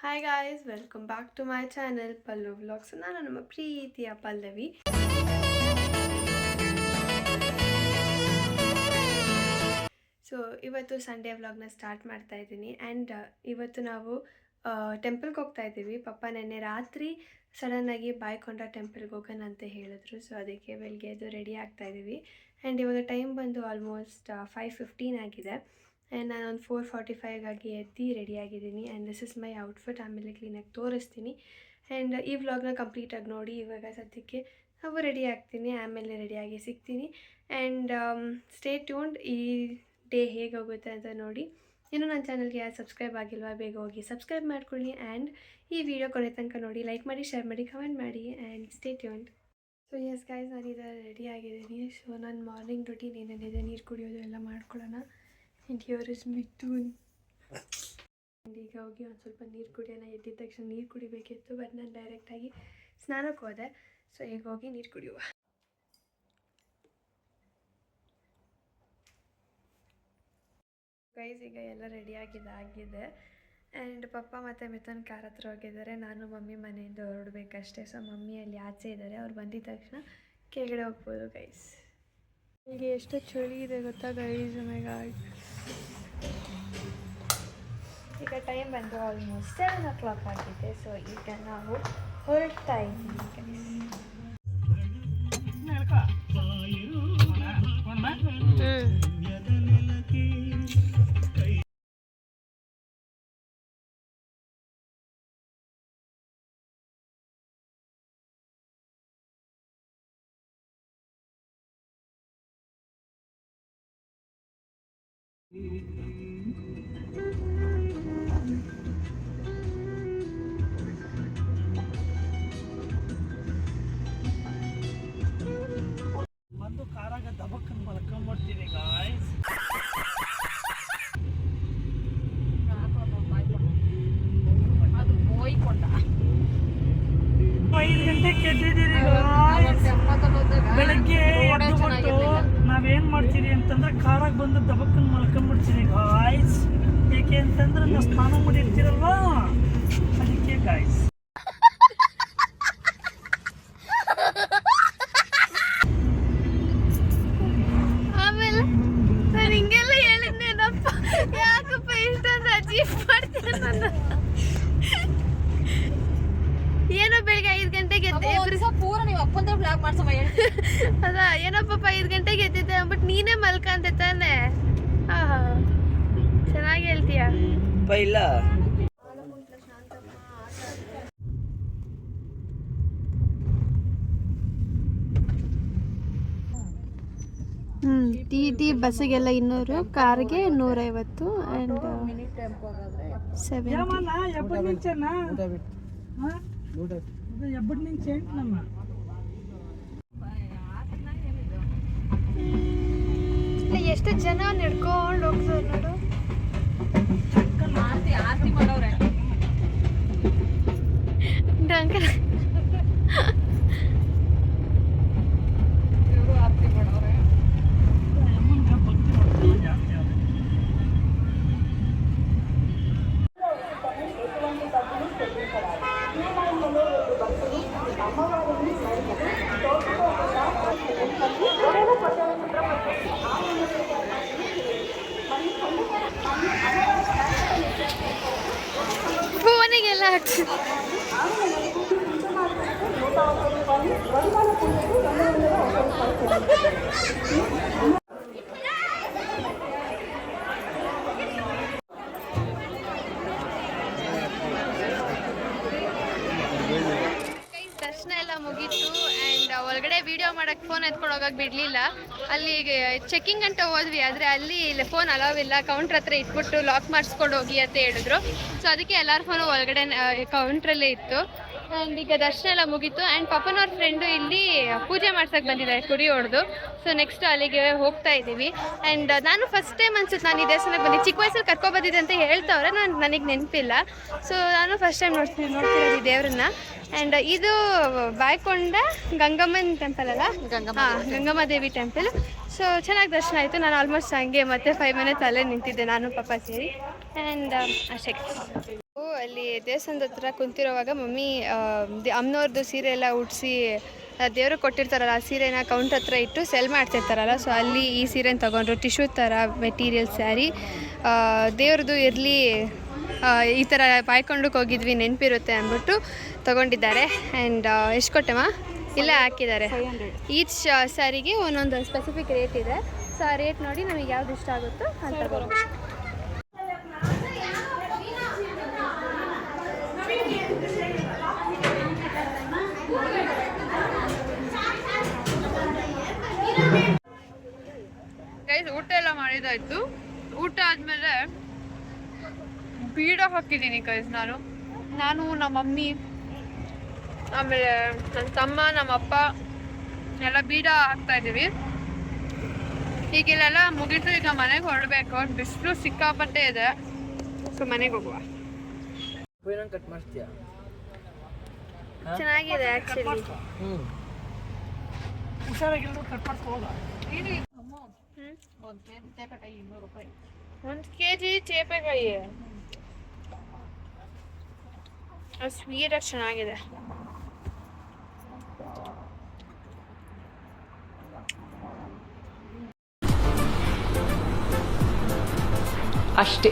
Hi guys, welcome back to my channel Pallu vlogs. ನಾನು ನಮ್ಮ ಪ್ರೀತಿಯ ಪಲ್ಲವಿ. ಸೊ ಇವತ್ತು ಸಂಡೇ ವ್ಲಾಗ್ನ ಸ್ಟಾರ್ಟ್ ಮಾಡ್ತಾ ಇದ್ದೀನಿ. ಆ್ಯಂಡ್ ಇವತ್ತು ನಾವು ಟೆಂಪಲ್ಗೆ ಹೋಗ್ತಾ ಇದ್ದೀವಿ. ಪಪ್ಪ ನೆನ್ನೆ ರಾತ್ರಿ ಸಡನ್ನಾಗಿ ಬಾಯ್ಕೊಂಡ ಟೆಂಪಲ್ಗೆ ಹೋಗೋಣ ಅಂತ ಹೇಳಿದ್ರು. ಸೊ ಅದಕ್ಕೆ ಬೆಳಗ್ಗೆ ಅದು ರೆಡಿ ಆಗ್ತಾ ಇದ್ದೀವಿ. ಆ್ಯಂಡ್ ಇವಾಗ ಟೈಮ್ ಬಂದು ಆಲ್ಮೋಸ್ಟ್ 5:15 ಆಗಿದೆ. ಆ್ಯಂಡ್ ನಾನು ಒಂದು 4:45 ಎದ್ದು ರೆಡಿಯಾಗಿದ್ದೀನಿ. And this is my outfit. ಆಮೇಲೆ ಕ್ಲೀನಾಗಿ ತೋರಿಸ್ತೀನಿ. ಆ್ಯಂಡ್ ಈ ವ್ಲಾಗ್ನ ಕಂಪ್ಲೀಟಾಗಿ ನೋಡಿ. ಇವಾಗ ಸದ್ಯಕ್ಕೆ ನಾವು ರೆಡಿ ಆಗ್ತೀನಿ, ಆಮೇಲೆ ರೆಡಿಯಾಗಿ ಸಿಗ್ತೀನಿ. And stay tuned. ಈ ಡೇ ಹೇಗೆ ಹೋಗುತ್ತೆ ಅಂತ ನೋಡಿ. ಇನ್ನೂ ನನ್ನ ಚಾನಲ್ಗೆ ಯಾರು ಸಬ್ಸ್ಕ್ರೈಬ್ ಆಗಿಲ್ವಾ, ಬೇಗ ಹೋಗಿ ಸಬ್ಸ್ಕ್ರೈಬ್ ಮಾಡ್ಕೊಳ್ಳಿ. ಆ್ಯಂಡ್ ಈ ವಿಡಿಯೋ ಕೊನೆ ತನಕ ನೋಡಿ, ಲೈಕ್ ಮಾಡಿ, ಶೇರ್ ಮಾಡಿ, ಕಮೆಂಟ್ ಮಾಡಿ. And stay tuned. So yes guys, ನಾನು ಇದರ ರೆಡಿ ಆಗಿದ್ದೀನಿ. ಸೊ ನನ್ನ ಮಾರ್ನಿಂಗ್ ರೂಟೀನ್ ಏನೇನಿದೆ, ನೀರು ಕುಡಿಯೋದು ಎಲ್ಲ ಮಾಡ್ಕೊಳ್ಳೋಣ. And here is Mithun. And ಈಗ ಹೋಗಿ ಒಂದು ಸ್ವಲ್ಪ ನೀರು ಕುಡಿಯೋಣ. ಎದ್ದಿದ ತಕ್ಷಣ ನೀರು ಕುಡಿಬೇಕಿತ್ತು, ಬಟ್ ನಾನು ಡೈರೆಕ್ಟಾಗಿ ಸ್ನಾನಕ್ಕೆ ಹೋದೆ. ಸೊ ಈಗ ಹೋಗಿ ನೀರು ಕುಡಿಯುವ. ಗೈಸ್, ಈಗ ಎಲ್ಲ ರೆಡಿಯಾಗಿದೆ. ಆ್ಯಂಡ್ ಪಪ್ಪ ಮತ್ತು ಮಿಥುನ್ ಕಾರ್ ಹತ್ರ ಹೋಗಿದ್ದಾರೆ. ನಾನು ಮಮ್ಮಿ ಮನೆಯಿಂದ ಹೊರಡಬೇಕಷ್ಟೇ. ಸೊ ಮಮ್ಮಿ ಅಲ್ಲಿ ಆಚೆ ಇದ್ದಾರೆ. ಅವ್ರು ಬಂದಿದ್ದ ತಕ್ಷಣ ಕೆಳಗಡೆ ಹೋಗ್ಬೋದು ಗೈಸ್. ಈಗ ಎಷ್ಟು ಚಳಿ ಇದೆ ಗೊತ್ತಾ ಗೈಸ್. ಗಾಡ್, ಈಗ ಟೈಮ್ ಬಂದು ಆಲ್ಮೋಸ್ಟ್ 7 o'clock ಆಗಿದೆ. ಸೊ ಈಗ ನಾವು ಹೊರಡ್ತಾ ಇದ್ದೀವಿ ಗೈಸ್. ಬಂದು ಕಾರಾಗ ದಬಕ್ಕನ್ ಮಲ್ಕೊಂಡ್ಬಿಡ್ತೀವಿ ಗಾಯ್ಸ್. ಅದು ಬೋಯ್ಕೊಂಡ 5 ಗಂಟೆಗೆ ಎದ್ದಿದ್ದೀರಿ ಗಾಯ್ಸ್. ಬೆಳಗ್ಗೆ ಎದ್ದುಬಿಟ್ಟು ನಾವೇನ್ ಮಾಡ್ತೀರಿ ಅಂತಂದ್ರೆ ಕಾರಾಗ ಬಂದು ದಬಕ್ಕನ್ ಮಲ್ಕೊಂಡ್ಬಿಡ್ತೀವಿ ಗಾಯ್ಸ್. ಏಕೆ ಅಂತಂದ್ರೆ ನಾವು ಸ್ನಾನ ಮಾಡಿರ್ತೀರಲ್ವಾ, ಅದಕ್ಕೆ ಗಾಯ್ಸ್. ಏನೋ ಬೆಳಿಗ್ಗೆ 5 ಗಂಟೆಗೆ ಪೂರ ನೀವು ಅಪ್ಪಂದ ಬ್ಲಾಗ್ ಮಾಡ್ಸಮ್ಮ. ಅದ ಏನಪ್ಪಪ್ಪ 5 ಗಂಟೆಗೆ ಎದ್ದಿದ್ದೆ ಅಂದ್ಬಿಟ್ಟು ನೀನೇ ಮಲ್ಕಂತೆ ತಾನೆ. ಚೆನ್ನಾಗಿ ಹೇಳ್ತೀಯ. ಇಲ್ಲ ಟಿ ಬಸ್ಸಿಗೆಲ್ಲ 200, ಕಾರ್ಗೆ 150. ಆ್ಯಂಡ್ 70. ಎಷ್ಟು ಜನ ನಡ್ಕೊಂಡು ಹೋಗ್ತಾರೆ ನೋಡು. ಆರತಿ ಮಾಡೋರೆ ಅಂಕಲ್ ಇವರು ಆರತಿ ಮಾಡೋರೆ. ಫೋನಿಗೆಲ್ಲ ಹಾಕ್ಸಿ. ದರ್ಶನ ಎಲ್ಲ ಮುಗೀತು. ಆ್ಯಂಡ್ ಒಳಗಡೆ ವಿಡಿಯೋ ಮಾಡೋಕ್ಕೆ ಫೋನ್ ಎತ್ಕೊಂಡು ಹೋಗೋಕೆ ಬಿಡಲಿಲ್ಲ. ಅಲ್ಲಿಗೆ ಚೆಕಿಂಗ್ ಅಂತ ಹೋದ್ವಿ, ಆದರೆ ಅಲ್ಲಿ ಫೋನ್ ಅಲೌವ್ ಇಲ್ಲ. ಕೌಂಟ್ರ್ ಹತ್ರ ಇಟ್ಬಿಟ್ಟು ಲಾಕ್ ಮಾಡಿಸ್ಕೊಂಡು ಹೋಗಿ ಅಂತ ಹೇಳಿದ್ರು. ಸೊ ಅದಕ್ಕೆ ಎಲ್ಲರ ಫೋನು ಒಳಗಡೆ ಕೌಂಟ್ರಲ್ಲೇ ಇತ್ತು. ಆ್ಯಂಡ್ ಈಗ ದರ್ಶನ ಎಲ್ಲ ಮುಗೀತು. ಆ್ಯಂಡ್ ಪಪ್ಪನವ್ರ ಫ್ರೆಂಡು ಇಲ್ಲಿ ಪೂಜೆ ಮಾಡ್ಸೋಕೆ ಬಂದಿದ್ದಾರೆ, ಕುಡಿ ಹೊಡೆದು. ಸೊ ನೆಕ್ಸ್ಟ್ ಅಲ್ಲಿಗೆ ಹೋಗ್ತಾ ಇದ್ದೀವಿ. ಆ್ಯಂಡ್ ನಾನು ಫಸ್ಟ್ ಟೈಮ್ ಅನ್ಸುತ್ತೆ ನಾನು ಈ ದೇವಸ್ಥಾನಕ್ಕೆ ಬಂದಿದ್ದೆ. ಚಿಕ್ಕ ವಯಸ್ಸಲ್ಲಿ ಕರ್ಕೊಬಂದಿದ್ದೆ ಅಂತ ಹೇಳ್ತವ್ರೆ, ನನಗೆ ನೆನಪಿಲ್ಲ. ಸೊ ನಾನು ಫಸ್ಟ್ ಟೈಮ್ ನೋಡ್ತಿರೋದು ಈ ದೇವ್ರನ್ನ. ಆ್ಯಂಡ್ ಇದು ಬಾಯ್ಕೊಂಡ ಗಂಗಮ್ಮನ ಟೆಂಪಲ್ ಅಲ್ಲ, ಗಂಗಮ್ಮ ದೇವಿ ಟೆಂಪಲ್. ಸೊ ಚೆನ್ನಾಗಿ ದರ್ಶನ ಆಯಿತು. ನಾನು ಆಲ್ಮೋಸ್ಟ್ ಹಂಗೆ ಮತ್ತೆ 5 ಮಿನಿಟ್ಸ್ ಅಲ್ಲೇ ನಿಂತಿದ್ದೆ, ನಾನು ಪಾಪ ಸೇರಿ. ಆ್ಯಂಡ್ ಅಷ್ಟೇ. ಅಲ್ಲಿ ದೇವಸ್ಥಾನದ ಹತ್ರ ಕುಂತಿರೋವಾಗ ಮಮ್ಮಿ ಅಮ್ಮನವ್ರದ್ದು ಸೀರೆ ಎಲ್ಲ ಉಡಿಸಿ ದೇವ್ರಿಗೆ ಕೊಟ್ಟಿರ್ತಾರಲ್ಲ ಆ ಸೀರೆನ ಕೌಂಟ್ ಹತ್ರ ಇಟ್ಟು ಸೆಲ್ ಮಾಡ್ತಿರ್ತಾರಲ್ಲ, ಸೊ ಅಲ್ಲಿ ಈ ಸೀರೆನ ತೊಗೊಂಡ್ರು. ಟಿಶ್ಯೂ ಥರ ಮೆಟೀರಿಯಲ್ ಸ್ಯಾರಿ, ದೇವ್ರದ್ದು ಇರಲಿ ಈ ಥರ ಬಾಯ್ಕೊಂಡಕ್ಕೆ ಹೋಗಿದ್ವಿ ನೆನಪಿರುತ್ತೆ ಅಂದ್ಬಿಟ್ಟು ತೊಗೊಂಡಿದ್ದಾರೆ. ಆ್ಯಂಡ್ ಎಷ್ಟು ಕೊಟ್ಟೆಮ್ಮ? ಇಲ್ಲ ಹಾಕಿದ್ದಾರೆ. ಈಚ್ ಸ್ಯಾರಿಗೆ ಒಂದೊಂದು ಸ್ಪೆಸಿಫಿಕ್ ರೇಟ್ ಇದೆ. ಸೊ ಆ ರೇಟ್ ನೋಡಿ ನಮಗೆ ಯಾವ್ದು ಇಷ್ಟ ಆಗುತ್ತೋ ಅಂತ ತಗೋಬೋದು. ಗೈಸ್, ಊಟ ಎಲ್ಲ ಮಾಡಿದಾಯ್ತು. ಊಟ ಆದಮೇಲೆ ಬೀಡ ಹಾಕಿದ್ದೀನಿ ಗೈಸ್. ನಾನು ನಮ್ಮ ಮಮ್ಮಿ, ಆಮೇಲೆ ನನ್ನ ತಮ್ಮ, ನಮ್ಮಪ್ಪ ಎಲ್ಲ ಬೀಡ ಹಾಕ್ತಾ ಇದ್ದೀವಿ. ಈಗಿಲ್ಲೆಲ್ಲ ಮುಗಿತು, ಈಗ ಮನೆಗೆ ಹೊರಡಬೇಕು. ಬಿಸಿಲು ಸಿಕ್ಕಾಪಟ್ಟೆ ಇದೆ, ಸೊ ಮನೆಗೆ ಹೋಗುವ. ಚೆನ್ನಾಗಿದೆ ಆ್ಯಕ್ಚುಲಿ. ಹುಷಾರಾಗಿಲ್ಲರೂ ಕಟ್ ಮಾಡ್ಕೋದ. 1 kg ಚೇಪೆಕಾಯಿ ಸ್ವೀಟಾಗಿ ಚೆನ್ನಾಗಿದೆ. ಅಷ್ಟೇ.